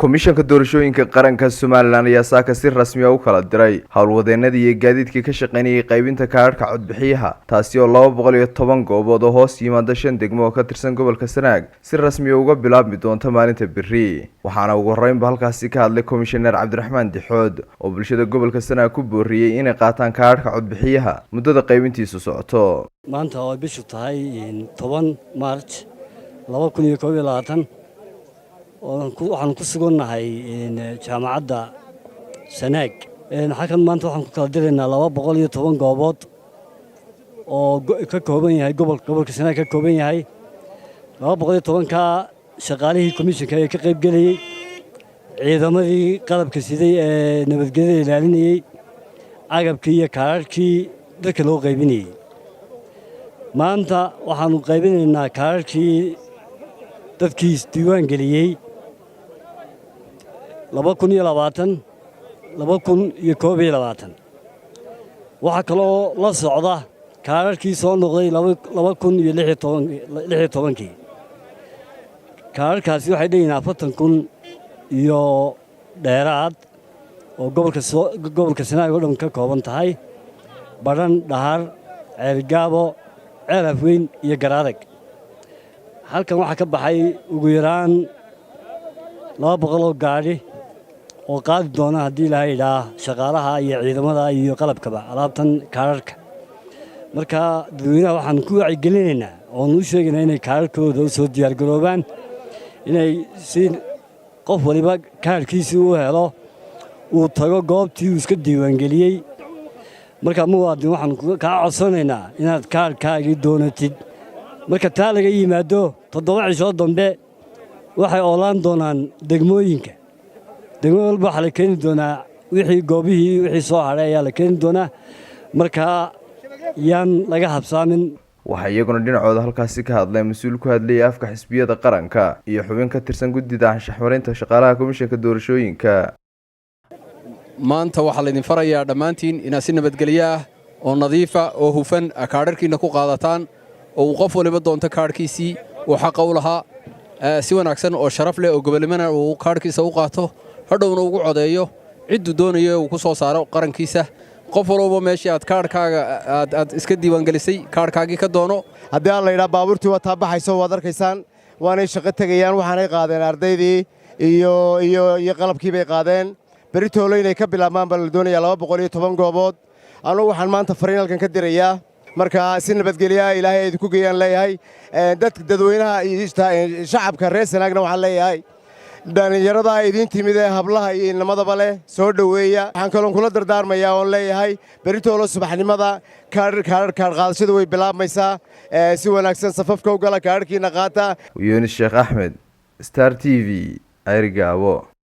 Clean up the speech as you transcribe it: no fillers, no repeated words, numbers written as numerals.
komishanka doorashooyinka qaranka Somaliland ayaa saaka si rasmi ah u kala diray howlwadeenadii iyo gaadiidkii ka shaqeynayay qaybinta kaararka codbixiyaha taasi oo 210 goobood oo hoos yimaada 5 degmo oo ka tirsan gobolka Sanaag si rasmi ah uga bilaabmi doonta maalinta berri waxaana ugu horeynba halkaasi ka hadlay komishaneer Cabdiraxmaan Dixood oo bulshada gobolka Sanaag ku booriyay inay qaataan kaararka codbixiyaha muddada qaybintiisu socoto maanta oo bishu tahay 10 March 2021 waxaan ku sugannahay jaamacadda Sanaag halkan maanta waxaan ku kala diraynaa 210 goobood oo ka kooban yahay gobolka Sanaag ka kooban yahay 210 ka shaqaalihii komishanka ee ka qayb galay ciidamadii qalabka siday ee nabadgelyada ilaalinayay agabkii iyo kaararkii dadka loo qaybinayay maanta waxaanu qaybinaynaa kaararkii dadkii diiwaan geliyay 2020 waxa kale oo la socda kaararkii soo noqday 2016 kaararkaasi waxay leeyihiin 40,000 iyo dheeraad oo gobolka Sanaag oo dhan ka kooban tahay Badhan Dhahar Ceelgaabo Ceelafweyn iyo Garaadag halkan waxa ka baxay ugu yaraan 200 oo gaari oo qaadi doona hadii la yiraahdo shaqaalaha iyo ciidamada iyo qalabkaba alaabtan kaararka marka dadweynaha waxaan ku wacyigelinaynaa oo nu sheegaynaa inay kaararkooda soo diyaar garoobaan inay si qof waliba kaarkiisa u helo uu tago goobtii uu iska diiwaan geliyay marka muwaadin waxaan ka codsanaynaa inaad kaarkaaga doonatid marka taa laga yimaado 7 cisho dambe waxay oolaan doonaan degmooyinka degmo walba waxa la keeni doonaa wixii goobihii wixii soo haray ayaa la keeni doonaa marka yaan laga habsaamin waxa iyaguna dhinacooda halkaasi ka hadlay mas'uul ku hadlayay afka xisbiyada qaranka iyo xubin ka tirsan gudida anshaxmarinta shaqaalaha komishanka doorashooyinka maanta waxa la idin farayaa dhamaantiin inaad si nabadgelyo ah oo nadiif ah oo hufan kaararkiina ku qaadataan oo qof waliba doonto kaarkiisii oo xaq u lahaa si wanaagsan oo sharaf leh oo gobolnimada uu kaarkiisa u qaato hadhowna ugu codeeyo ciddu doonayo uu ku soo saaro qarankiisa qof walba meeshii aad kaarkaaga aad iska diiwaan gelisay kaarkaagii ka doono haddii aan la yiraahdo baabuurtii waa taabaxayso waad arkaysaan waanay shaqo tagayaan waxaanay qaadeen ardaydii iyo qalabkii bay qaadeen beritoolo inay ka bilaabmaan baa la doonayaa 210 goobood anigu waxaan maanta fariinalkan ka dirayaa marka si nabadgelyo ilaahay idinku geeyaan leeyahay dadweynaha shacabka reer Sanaagna waxaan leeyahay dhalinyarada idin timid ee hablaha iyo inamadaba leh soo dhaweeya waxaan kaloo kula dardaarmayaa oo leeyahay beritoolo subaxnimada kaar qaadashadu way bilaabmaysaa si wanaagsan safafka u gala kaarkiina qaata Yuunus Sheekh Axmed Star TV Ayrigaabo